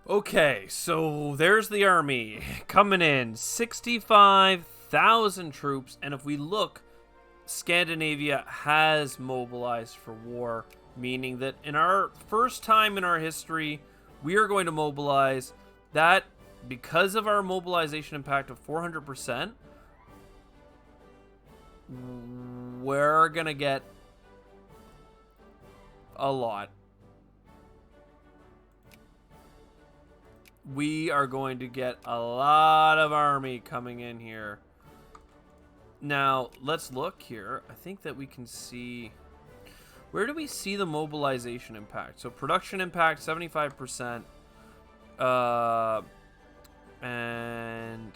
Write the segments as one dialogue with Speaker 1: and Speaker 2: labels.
Speaker 1: Okay, so there's the army coming in. 65,000 troops. And if we look, Scandinavia has mobilized for war, meaning that in our first time in our history, we are going to mobilize that because of our mobilization impact of 400%. We're going to get a lot. We are going to get a lot of army coming in here. Now, let's look here. I think that we can see... Where do we see the mobilization impact? So production impact, 75%. And...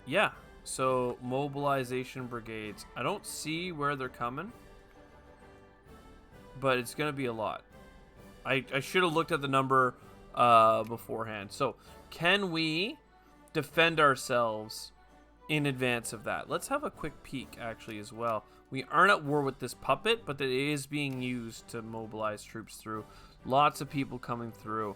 Speaker 1: yeah. So mobilization brigades. I don't see where they're coming. But it's going to be a lot. I should have looked at the number beforehand. So can we defend ourselves in advance of that? Let's have a quick peek actually as well. We aren't at war with this puppet, but it is being used to mobilize troops through. Lots of people coming through.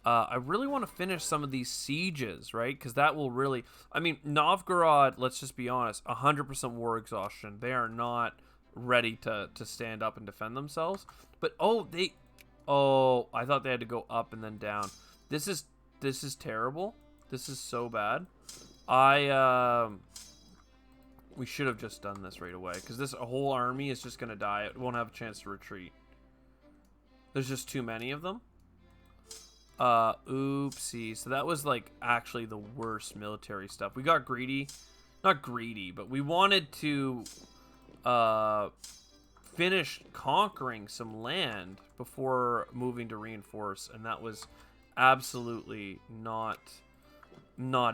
Speaker 1: I really want to finish some of these sieges, right? Because that will really... I mean, Novgorod, let's just be honest, 100% war exhaustion. They are not ready to stand up and defend themselves. But, oh, I thought they had to go up and then down. This is terrible. This is so bad. We should have just done this right away, because this whole army is just going to die. It won't have a chance to retreat. There's just too many of them. Oopsie. So that was, like, actually the worst military stuff. We got greedy. Not greedy, but we wanted to finish conquering some land before moving to reinforce, and that was absolutely not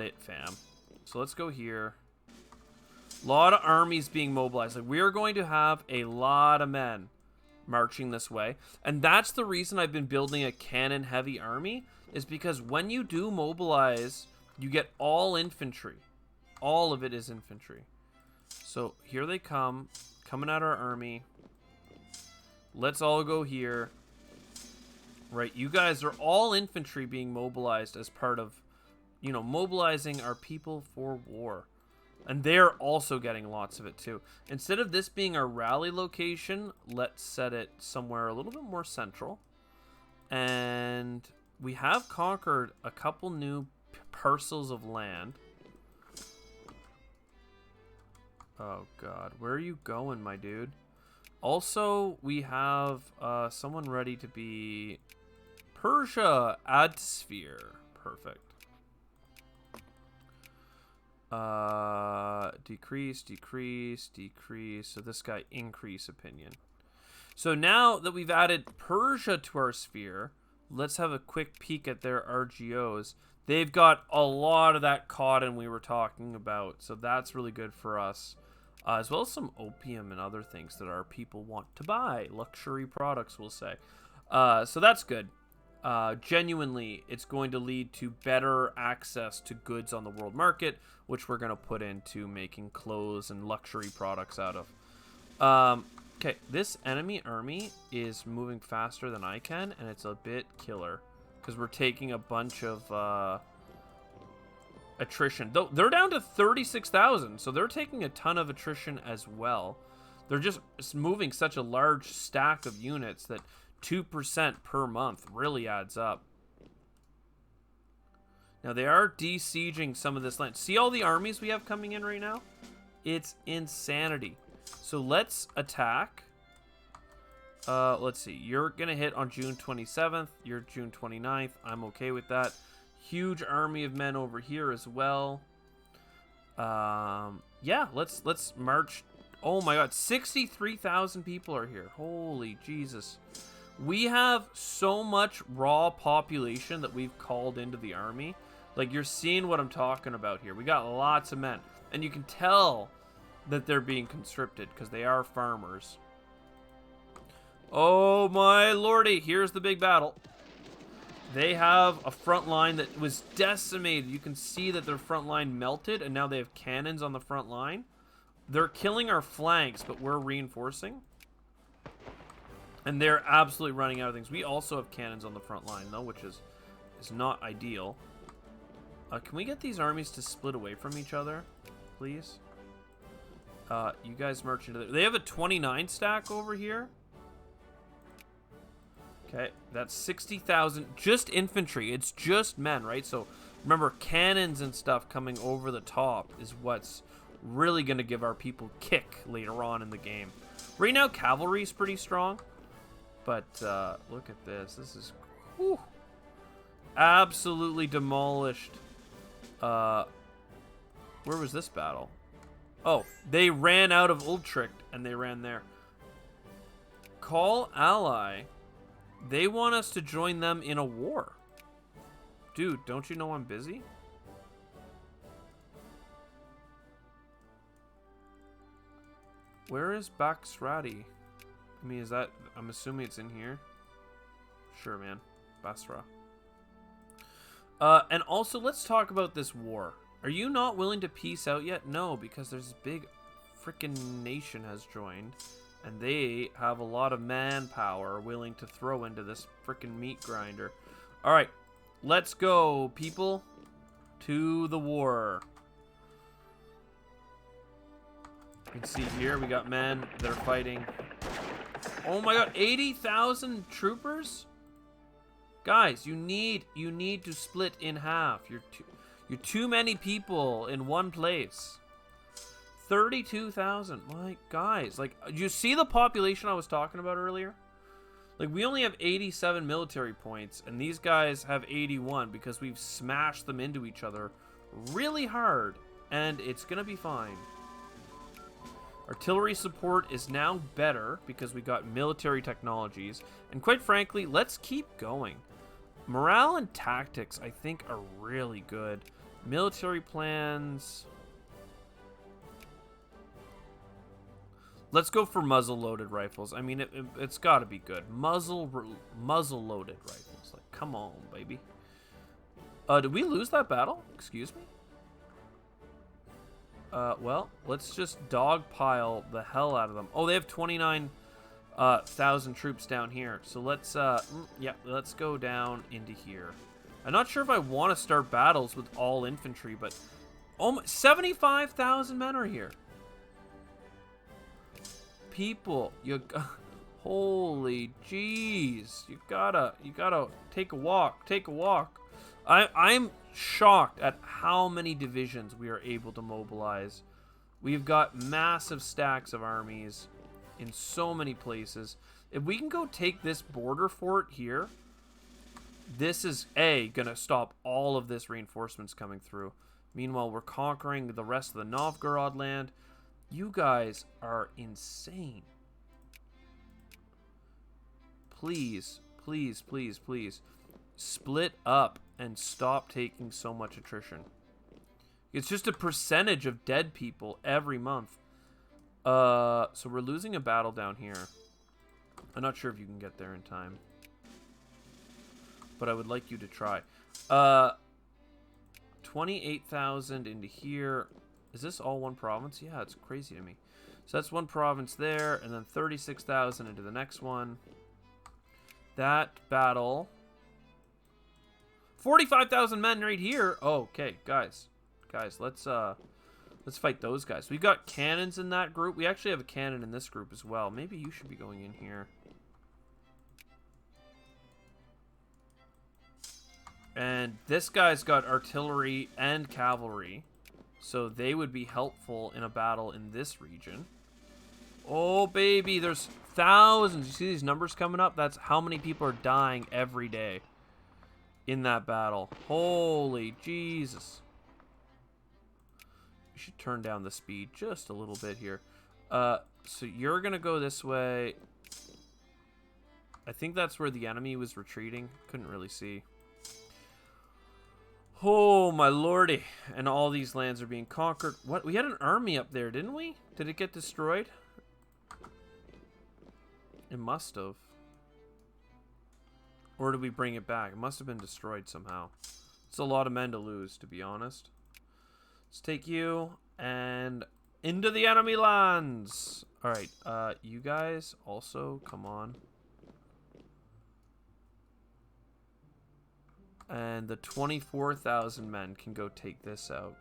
Speaker 1: it, fam. So let's go here. A lot of armies being mobilized. Like, we are going to have a lot of men marching this way, and that's the reason I've been building a cannon heavy army, is because when you do mobilize, you get all infantry. All of it is infantry. So here they come, coming at our army. Let's all go here. Right, you guys are all infantry being mobilized as part of, you know, mobilizing our people for war. And they're also getting lots of it too. Instead of this being our rally location, let's set it somewhere a little bit more central. And we have conquered a couple new parcels of land. Oh god, where are you going, my dude? Also, we have someone ready to be Persia, Adsphere. Perfect. Decrease, decrease, decrease. So this guy increase opinion. So now that we've added Persia to our sphere, let's have a quick peek at their RGOs. They've got a lot of that cotton we were talking about, so that's really good for us. As well as some opium and other things that our people want to buy. Luxury products, we'll say. So that's good. Genuinely, it's going to lead to better access to goods on the world market, which we're going to put into making clothes and luxury products out of. Okay, this enemy army is moving faster than I can, and it's a bit killer, because we're taking a bunch of attrition. Though they're down to 36,000, so they're taking a ton of attrition as well. They're just moving such a large stack of units that 2% per month really adds up. Now they are besieging some of this land. See all the armies we have coming in right now? It's insanity. So let's attack. Let's see. You're going to hit on June 27th. You're June 29th. I'm okay with that. Huge army of men over here as well. Yeah, let's march. Oh my god, 63,000 people are here. Holy Jesus. We have so much raw population that we've called into the army. Like, you're seeing what I'm talking about here. We got lots of men. And you can tell that they're being conscripted because they are farmers. Oh my lordy, here's the big battle. They have a front line that was decimated. You can see that their front line melted, and now they have cannons on the front line. They're killing our flanks, but we're reinforcing. And they're absolutely running out of things. We also have cannons on the front line, though, which is is not ideal. Can we get these armies to split away from each other, please? You guys march into they have a 29 stack over here. Okay, that's 60,000. Just infantry. It's just men, right? So remember, cannons and stuff coming over the top is what's really going to give our people kick later on in the game. Right now, cavalry is pretty strong. But look at this. This is whew, absolutely demolished. Where was this battle? Oh, they ran out of Ultricht and they ran there. Call ally. They want us to join them in a war. Dude, don't you know I'm busy? Where is Baksrati? I mean, is that... I'm assuming it's in here. Sure, man. Basra. And also, let's talk about this war. Are you not willing to peace out yet? No, because there's this big freaking nation has joined. And they have a lot of manpower willing to throw into this freaking meat grinder. Alright, let's go, people. To the war. You can see here, we got men that are fighting. Oh my god, 80,000 troopers? Guys, you need to split in half. You're too many people in one place. 32,000. Like, guys, like, do you see the population I was talking about earlier? Like, we only have 87 military points, and these guys have 81 because we've smashed them into each other really hard, and it's gonna be fine. Artillery support is now better because we got military technologies, and quite frankly, let's keep going. Morale and tactics, I think, are really good. Military plans... Let's go for muzzle-loaded rifles. I mean, it's got to be good. Muzzle-loaded rifles. Like, come on, baby. Did we lose that battle? Excuse me? Well, let's just dogpile the hell out of them. Oh, they have 29,000 troops down here. So let's, yeah, let's go down into here. I'm not sure if I want to start battles with all infantry, but 75,000 men are here. People, holy jeez, you gotta take a walk. I'm shocked at how many divisions we are able to mobilize. We've got massive stacks of armies in so many places. If we can go take this border fort here, this is gonna stop all of this reinforcements coming through. Meanwhile, we're conquering the rest of the Novgorod land. You guys are insane. Please, please, please, please. Split up and stop taking so much attrition. It's just a percentage of dead people every month. So we're losing a battle down here. I'm not sure if you can get there in time. But I would like you to try. 28,000 into here. Is this all one province? Yeah, it's crazy to me. So that's one province there, and then 36,000 into the next one. That battle. 45,000 men right here. Oh, okay, guys, let's fight those guys. We've got cannons in that group. We actually have a cannon in this group as well. Maybe you should be going in here. And this guy's got artillery and cavalry. So they would be helpful in a battle in this region. Oh, baby, there's thousands. You see these numbers coming up? That's how many people are dying every day in that battle. Holy Jesus. We should turn down the speed just a little bit here. So you're going to go this way. I think that's where the enemy was retreating. Couldn't really see. Oh, my lordy. And all these lands are being conquered. What? We had an army up there, didn't we? Did it get destroyed? It must have. Or did we bring it back? It must have been destroyed somehow. It's a lot of men to lose, to be honest. Let's take you and into the enemy lands. All right, you guys also, come on. And the 24,000 men can go take this out.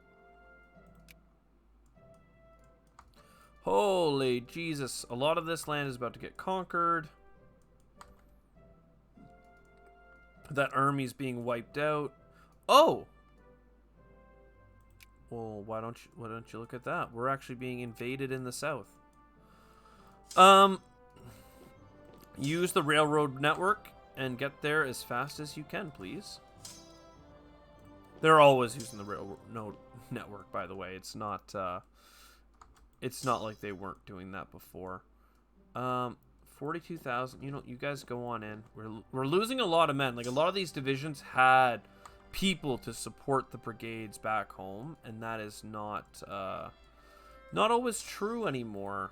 Speaker 1: Holy Jesus. A lot of this land is about to get conquered. That army's being wiped out. Oh! Well, why don't you look at that? We're actually being invaded in the south. Use the railroad network and get there as fast as you can, please. They're always using the railroad network, by the way. It's not like they weren't doing that before. 42,000. You know, you guys go on in. We're losing a lot of men. Like, a lot of these divisions had people to support the brigades back home, and that is not always true anymore.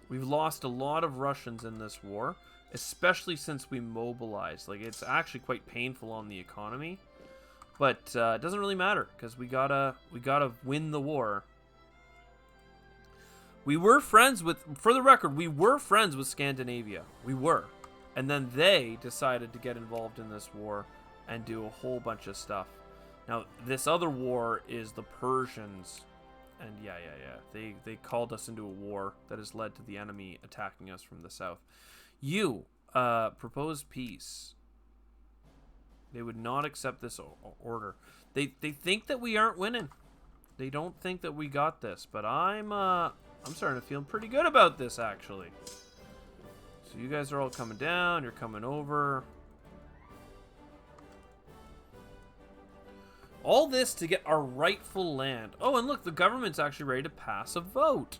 Speaker 1: We've lost a lot of Russians in this war, especially since we mobilized. Like, it's actually quite painful on the economy, but it doesn't really matter because we gotta win the war. We were friends with, for the record, we were friends with Scandinavia. We were. And then they decided to get involved in this war and do a whole bunch of stuff. Now, this other war is the Persians. And yeah. They called us into a war that has led to the enemy attacking us from the south. You, propose peace. They would not accept this order. They think that we aren't winning. They don't think that we got this. But I'm starting to feel pretty good about this, actually. So you guys are all coming down. You're coming over. All this to get our rightful land. Oh, and look, the government's actually ready to pass a vote.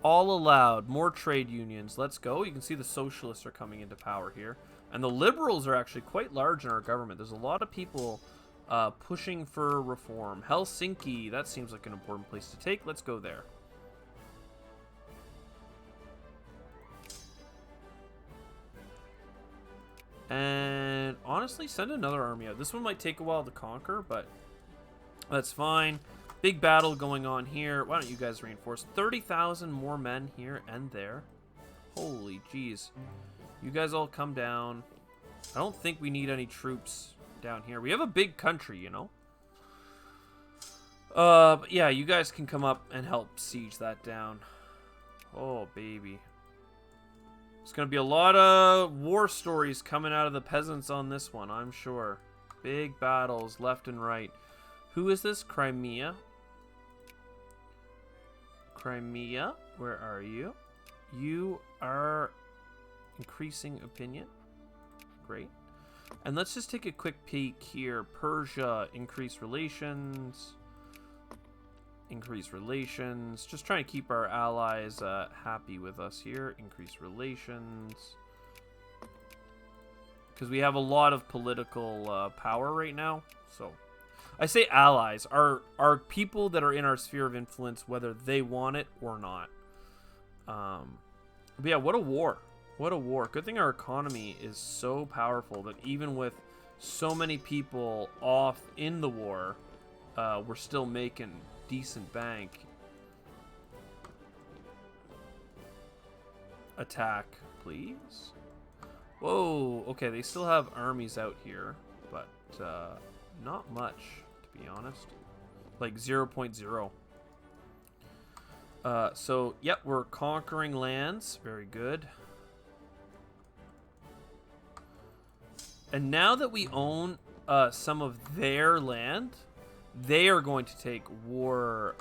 Speaker 1: All allowed. More trade unions. Let's go. You can see the socialists are coming into power here. And the liberals are actually quite large in our government. There's a lot of people pushing for reform. Helsinki, that seems like an important place to take. Let's go there. And honestly, send another army out. This one might take a while to conquer, but that's fine. Big battle going on here. Why don't you guys reinforce? 30,000 more men here and there. Holy jeez. You guys all come down. I don't think we need any troops down here. We have a big country, you know. But yeah, you guys can come up and help siege that down. Oh, baby. There's going to be a lot of war stories coming out of the peasants on this one, I'm sure. Big battles left and right. Who is this? Crimea? Crimea? Where are you? You are increasing opinion. Great. And let's just take a quick peek here. Persia, increase relations. Increase relations. Just trying to keep our allies happy with us here. Increase relations. Because we have a lot of political power right now. So, I say allies. Are people that are in our sphere of influence, whether they want it or not. But yeah, what a war. What a war. Good thing our economy is so powerful that even with so many people off in the war, we're still making decent bank. Attack, please. Whoa, okay, they still have armies out here, but not much, to be honest. Like 0.0. So, yep, we're conquering lands. Very good. And now that we own some of their land, they are going to take war.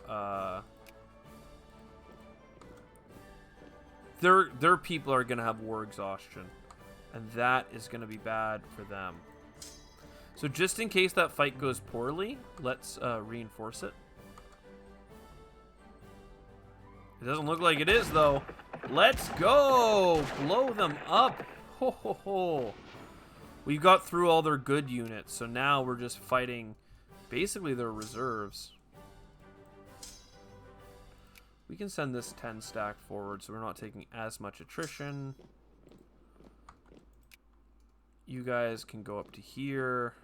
Speaker 1: Their people are going to have war exhaustion, and that is going to be bad for them. So just in case that fight goes poorly, let's reinforce it. It doesn't look like it is, though. Let's go! Blow them up! Ho ho ho! We got through all their good units, so now we're just fighting basically their reserves. We can send this 10 stack forward so we're not taking as much attrition. You guys can go up to here.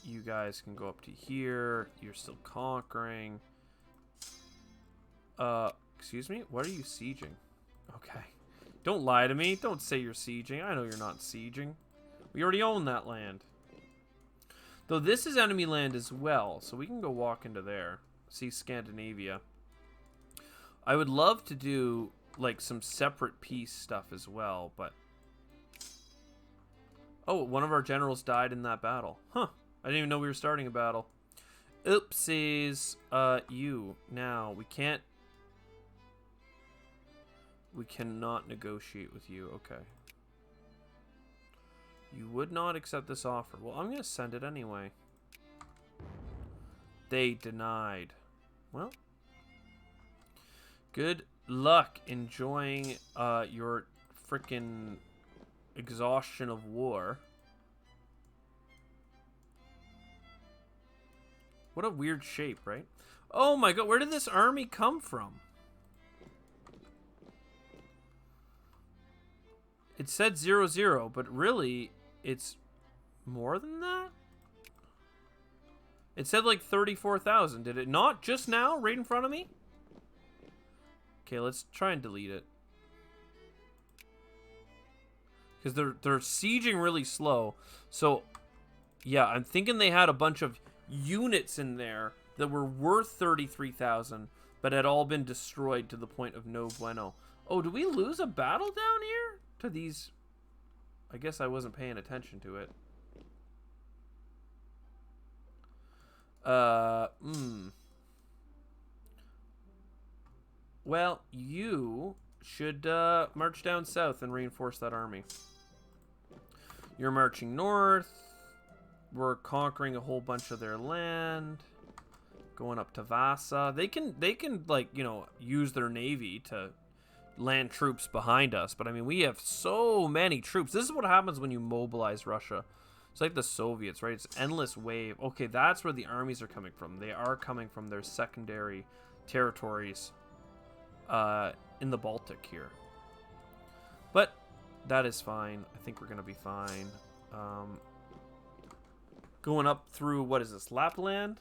Speaker 1: You guys can go up to here. You're still conquering. Excuse me? What are you sieging? Okay. Don't lie to me. Don't say you're sieging. I know you're not sieging. We already own that land. Though this is enemy land as well, so we can go walk into there. See Scandinavia. I would love to do, like, some separate peace stuff as well, but... Oh, one of our generals died in that battle. Huh. I didn't even know we were starting a battle. Oopsies. You. Now, we can't... We cannot negotiate with you. Okay. You would not accept this offer. Well, I'm going to send it anyway. They denied. Well. Good luck enjoying your frickin' exhaustion of war. What a weird shape, right? Oh my god, where did this army come from? It said 0-0, but really, it's more than that? It said like 34,000. Did it not just now, right in front of me? Okay, let's try and delete it. Because they're sieging really slow. So, yeah, I'm thinking they had a bunch of units in there that were worth 33,000, but had all been destroyed to the point of no bueno. Oh, do we lose a battle down here to these? I guess I wasn't paying attention to it. Well, you should march down south and reinforce that army. You're marching north. We're conquering a whole bunch of their land. Going up to Vasa. They can like, you know, use their navy to land troops behind us. But I mean, we have so many troops. This is what happens when you mobilize Russia. It's like the Soviets, right? It's endless wave. Okay, that's where the armies are coming from. They are coming from their secondary territories in the Baltic here. But that is fine. I think we're going to be fine. Going up through, what is this, Lapland?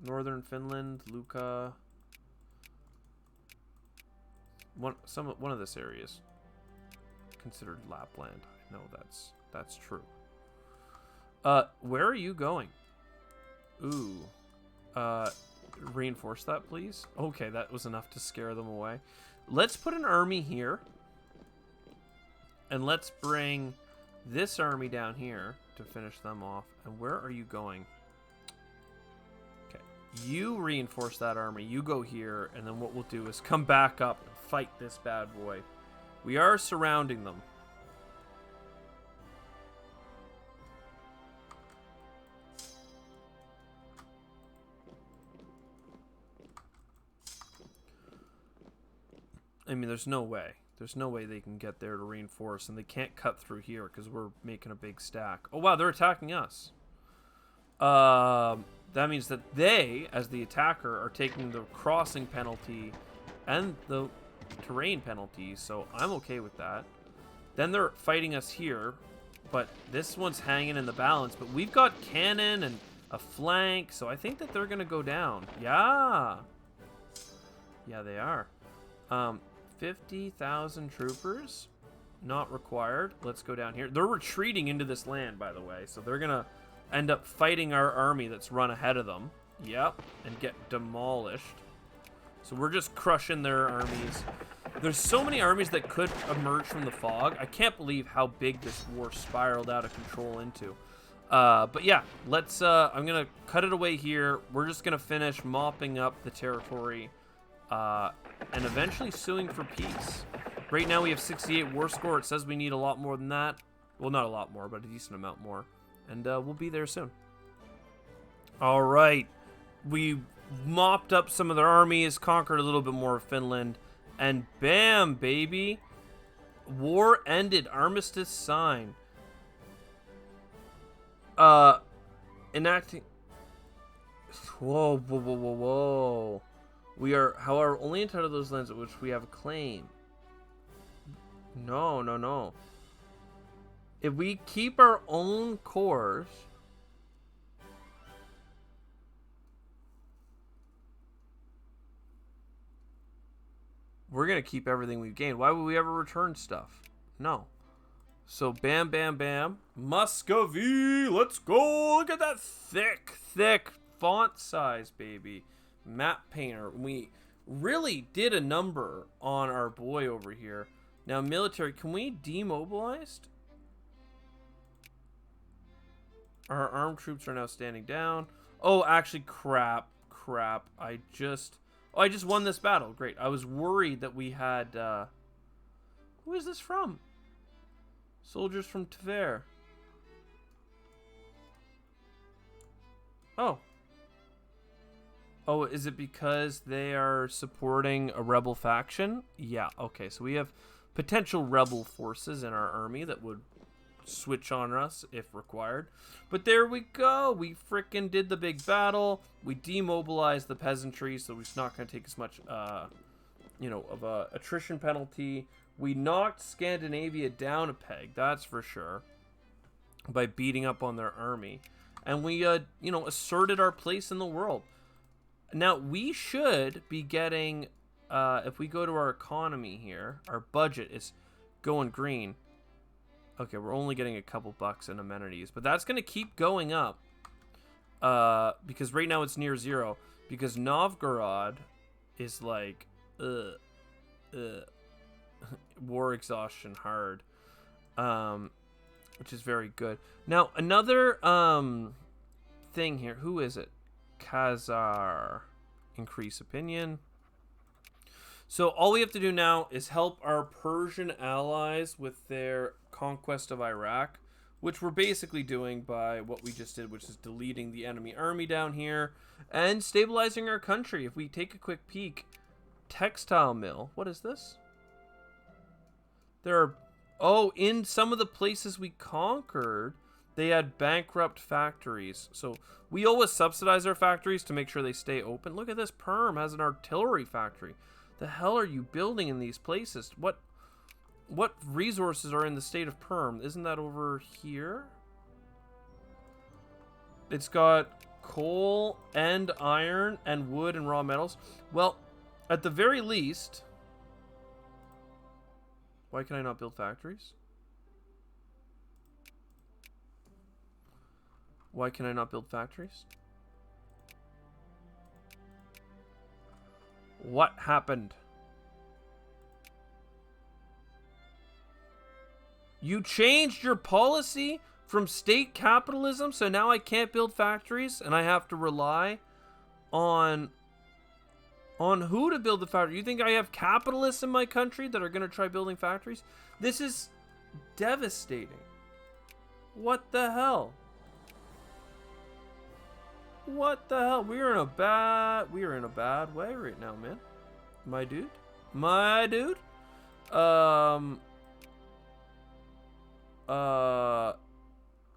Speaker 1: Northern Finland, Luka. One of this area is considered Lapland. I know that's true. Where are you going? Ooh. Reinforce that, please. Okay, that was enough to scare them away. Let's put an army here. And let's bring this army down here to finish them off. And where are you going? Okay. You reinforce that army. You go here. And then what we'll do is come back up and fight this bad boy. We are surrounding them. I mean, there's no way. There's no way they can get there to reinforce, and they can't cut through here because we're making a big stack. Oh, wow, they're attacking us. That means that they, as the attacker, are taking the crossing penalty and the terrain penalty, so I'm okay with that. Then they're fighting us here, but this one's hanging in the balance. But we've got cannon and a flank, so I think that they're going to go down. Yeah. Yeah, they are. 50,000 troopers, not required. Let's go down here. They're retreating into this land, by the way, so they're gonna end up fighting our army that's run ahead of them. Yep, and get demolished. So we're just crushing their armies. There's so many armies that could emerge from the fog. I can't believe how big this war spiraled out of control into. But yeah, let's I'm gonna cut it away here. We're just gonna finish mopping up the territory and eventually suing for peace. Right now we have 68 war score. It says we need a lot more than that. Well, not a lot more, but a decent amount more. And we'll be there soon. All right. We mopped up some of their armies, conquered a little bit more of Finland, and bam, baby. War ended. Armistice signed. Enacting... Whoa, whoa, whoa, whoa, whoa. We are, however, only entitled to those lands at which we have a claim. No, no, no. If we keep our own cores... We're going to keep everything we've gained. Why would we ever return stuff? No. So bam, bam, bam. Muscovy, let's go. Look at that thick font size, baby. Map painter. We really did a number on our boy over here. Now, military, can we demobilize? Our armed troops are now standing down. Oh, actually, crap. I just won this battle. Great. I was worried that we had, who is this from? Soldiers from Tver. Oh. Oh, is it because they are supporting a rebel faction? Yeah, okay. So we have potential rebel forces in our army that would switch on us if required. But there we go. We frickin' did the big battle. We demobilized the peasantry, so it's not going to take as much, of a attrition penalty. We knocked Scandinavia down a peg, that's for sure, by beating up on their army. And we, asserted our place in the world. Now, we should be getting, if we go to our economy here, our budget is going green. Okay, we're only getting a couple bucks in amenities, but that's going to keep going up. Because right now it's near zero. Because Novgorod is like, war exhaustion hard. Which is very good. Now, another thing here. Who is it? Khazar. Increase opinion. So all we have to do now is help our Persian allies with their conquest of Iraq, which we're basically doing by what we just did, which is deleting the enemy army down here and stabilizing our country. If we take a quick peek, textile mill. What is this? There are, in some of the places we conquered, they had bankrupt factories. So we always subsidize our factories to make sure they stay open. Look at this. Perm has an artillery factory. The hell are you building in these places? What resources are in the state of Perm? Isn't that over here? It's got coal and iron and wood and raw metals. Well, at the very least, why can I not build factories? Why can I not build factories? What happened? You changed your policy from state capitalism, so now I can't build factories and I have to rely on who to build the factory? You think I have capitalists in my country that are going to try building factories? This is devastating. What the hell? What the hell? We are in a bad way right now, man. My dude.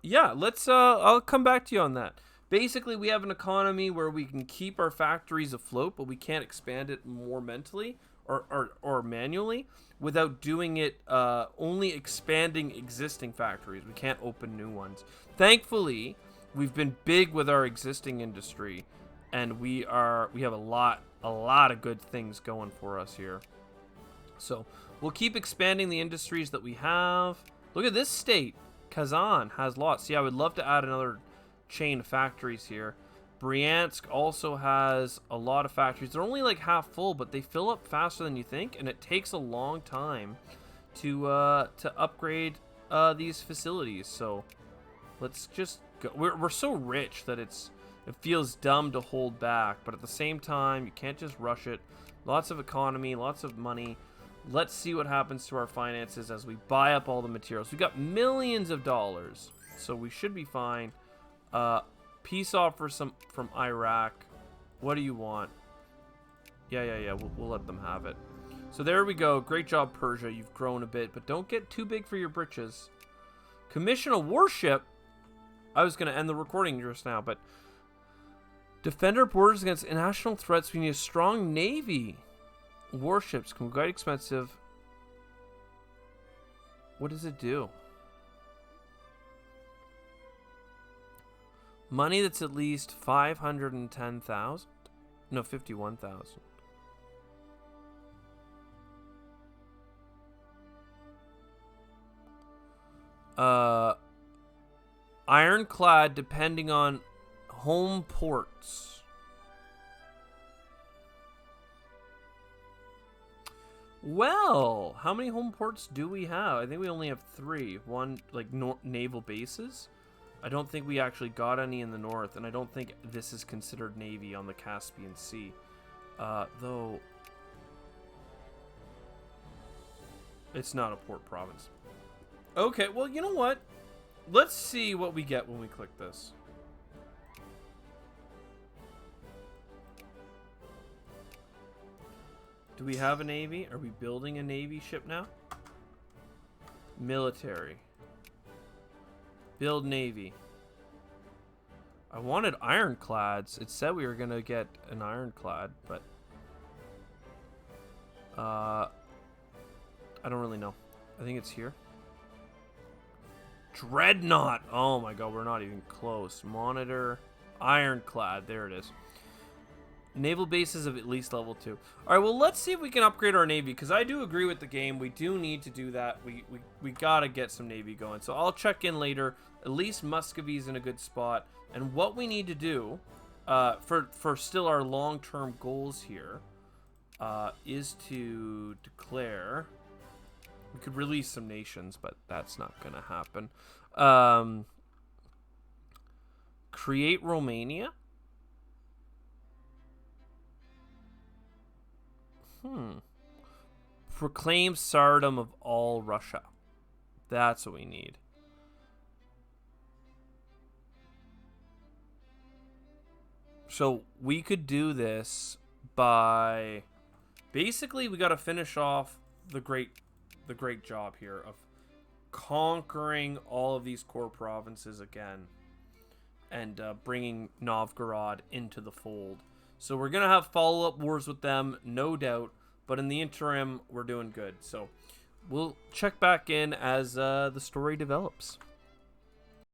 Speaker 1: Yeah, let's I'll come back to you on that. Basically, we have an economy where we can keep our factories afloat, but we can't expand it more mentally or manually without doing it only expanding existing factories. We can't open new ones. Thankfully, we've been big with our existing industry, and we have a lot of good things going for us here. So we'll keep expanding the industries that we have. Look at this state. Kazan has lots. See, I would love to add another chain of factories here. Bryansk also has a lot of factories. They're only like half full, but they fill up faster than you think, and it takes a long time to upgrade these facilities. So let's just go. We're so rich that it feels dumb to hold back, but at the same time, you can't just rush it. Lots of economy, lots of money. Let's see what happens to our finances as we buy up all the materials. We got millions of dollars, so we should be fine. Peace offer from Iraq. What do you want? Yeah. We'll let them have it. So there we go. Great job, Persia. You've grown a bit, but don't get too big for your britches. Commission a warship. I was going to end the recording just now, but defend our borders against international threats. We need a strong navy. Warships can be quite expensive. What does it do? Money that's at least 510,000? No, 51,000. Ironclad depending on home ports. Well, how many home ports do we have? I think we only have 3. One, like, naval bases. I don't think we actually got any in the north, and I don't think this is considered navy on the Caspian Sea. Though, it's not a port province. Okay, well, you know what? Let's see what we get when we click this. Do we have a navy? Are we building a navy ship now? Military. Build navy. I wanted ironclads. It said we were gonna get an ironclad, but I don't really know. I think it's here. Dreadnought. Oh my god, we're not even close. Monitor. Ironclad. There it is. Naval bases of at least level 2. All right, well, let's see if we can upgrade our navy, because I do agree with the game. We do need to do that. We gotta get some navy going. So I'll check in later. At least Muscovy's in a good spot. And what we need to do for still our long-term goals here is to declare. We could release some nations, but that's not going to happen. Create Romania. Proclaim Tsardom of all Russia. That's what we need. So we could do this by... Basically, we got to finish off the great job here of conquering all of these core provinces again and bringing Novgorod into the fold. So we're going to have follow-up wars with them, no doubt, but in the interim, we're doing good. So we'll check back in as the story develops.